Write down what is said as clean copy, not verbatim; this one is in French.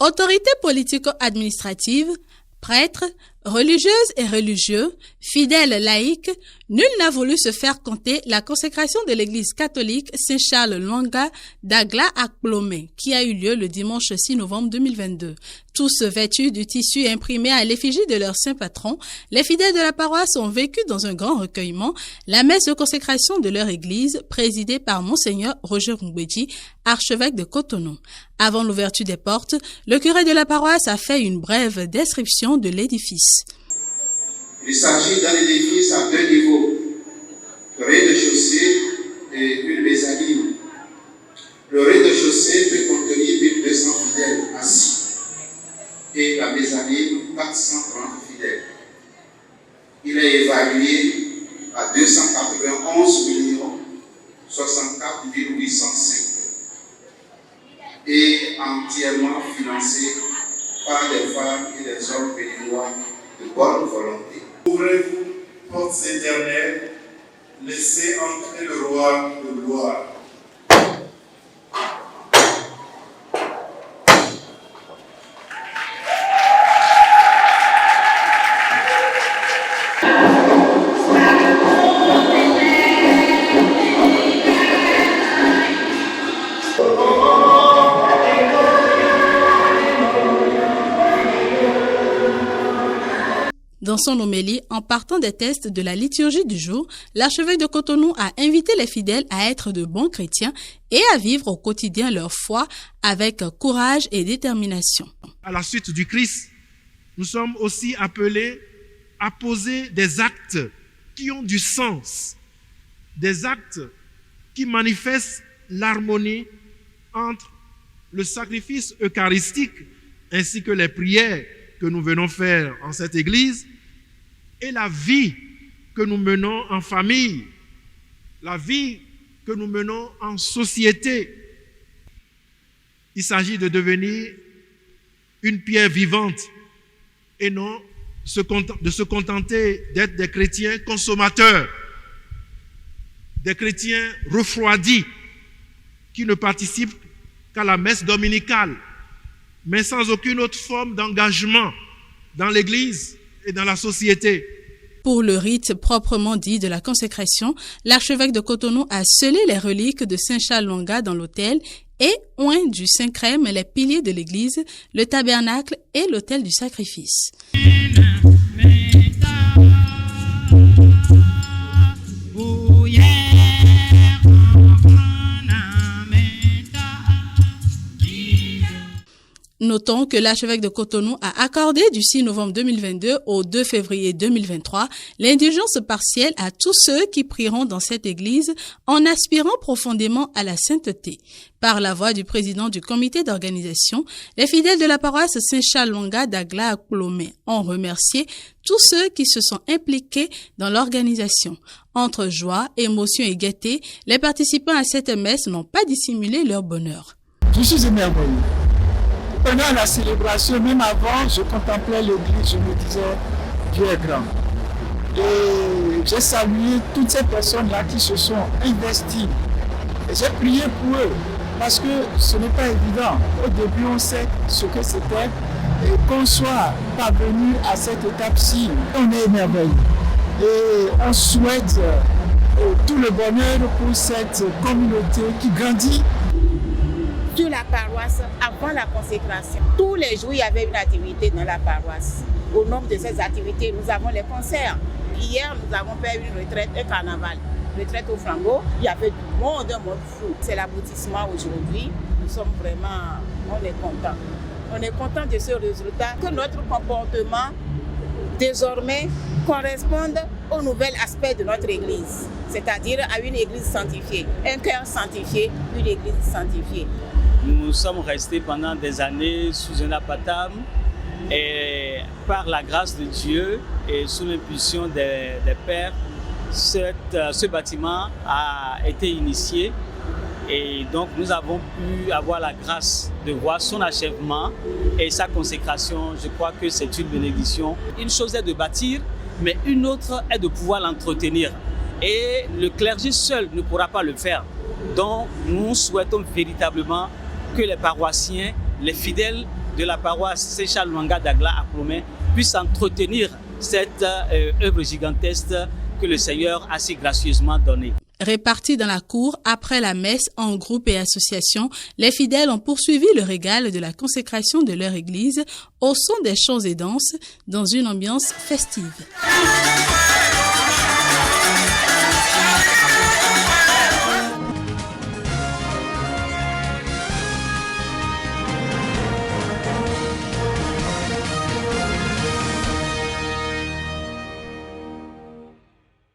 Autorités politico-administratives, prêtres, religieuses et religieux, fidèles laïcs, nul n'a voulu se faire compter la consécration de l'église catholique Saint-Charles Lwanga d'Agla à Kpolomé, qui a eu lieu le dimanche 6 novembre 2022. Tous vêtus du tissu imprimé à l'effigie de leur saint patron, les fidèles de la paroisse ont vécu dans un grand recueillement la messe de consécration de leur église, présidée par Monseigneur Roger Ngwedji, archevêque de Cotonou. Avant l'ouverture des portes, le curé de la paroisse a fait une brève description de l'édifice. Il s'agit d'un édifice à 2 niveaux, le rez-de-chaussée et une mezzanine. Le rez-de-chaussée peut contenir 1200 fidèles assis et la mezzanine 430 fidèles. Il est évalué à 291 64 805 et entièrement financé par des femmes et des hommes béninois de bonne volonté. Ouvrez-vous, portes éternelles, laissez entrer le roi de gloire. Dans son homélie, en partant des textes de la liturgie du jour, l'archevêque de Cotonou a invité les fidèles à être de bons chrétiens et à vivre au quotidien leur foi avec courage et détermination. À la suite du Christ, nous sommes aussi appelés à poser des actes qui ont du sens, des actes qui manifestent l'harmonie entre le sacrifice eucharistique ainsi que les prières que nous venons faire en cette église et la vie que nous menons en famille, la vie que nous menons en société. Il s'agit de devenir une pierre vivante et non de se contenter d'être des chrétiens consommateurs, des chrétiens refroidis qui ne participent qu'à la messe dominicale, mais sans aucune autre forme d'engagement dans l'Église et dans la société. Pour le rite proprement dit de la consécration, l'archevêque de Cotonou a scellé les reliques de Saint-Charles Lwanga dans l'autel et oint du Saint-Crème les piliers de l'église, le tabernacle et l'autel du sacrifice. Notons que l'archevêque de Cotonou a accordé du 6 novembre 2022 au 2 février 2023 l'indulgence partielle à tous ceux qui prieront dans cette église en aspirant profondément à la sainteté. Par la voix du président du comité d'organisation, les fidèles de la paroisse Saint-Charles Lwanga d'Agla à Kpolomé ont remercié tous ceux qui se sont impliqués dans l'organisation. Entre joie, émotion et gaieté, les participants à cette messe n'ont pas dissimulé leur bonheur. Je suis émerveillé. Pendant la célébration, même avant, je contemplais l'église, je me disais, Dieu est grand. Et j'ai salué toutes ces personnes-là qui se sont investies. Et j'ai prié pour eux, parce que ce n'est pas évident. Au début, on sait ce que c'était, et qu'on soit parvenu à cette étape-ci, on est émerveillé. Et on souhaite tout le bonheur pour cette communauté qui grandit. Sur la paroisse, avant la consécration, tous les jours, il y avait une activité dans la paroisse. Au nombre de ces activités, nous avons les concerts. Hier, nous avons fait une retraite, un carnaval. Retraite au flambeau, il y avait du monde, un monde fou. C'est l'aboutissement aujourd'hui. Nous sommes vraiment, on est contents. On est contents de ce résultat, que notre comportement, désormais, corresponde au nouvel aspect de notre Église. C'est-à-dire à une Église sanctifiée, un cœur sanctifié, une Église sanctifiée. Nous sommes restés pendant des années sous un apathame et par la grâce de Dieu et sous l'impulsion des pères, ce bâtiment a été initié et donc nous avons pu avoir la grâce de voir son achèvement et sa consécration. Je crois que c'est une bénédiction. Une chose est de bâtir, mais une autre est de pouvoir l'entretenir. Et le clergé seul ne pourra pas le faire. Donc nous souhaitons véritablement que les paroissiens, les fidèles de la paroisse Saint-Charles Lwanga d'Agla à Plomé puisse entretenir cette œuvre gigantesque que le Seigneur a si gracieusement donnée. Répartis dans la cour après la messe en groupe et association, les fidèles ont poursuivi le régal de la consécration de leur église au son des chants et danses dans une ambiance festive.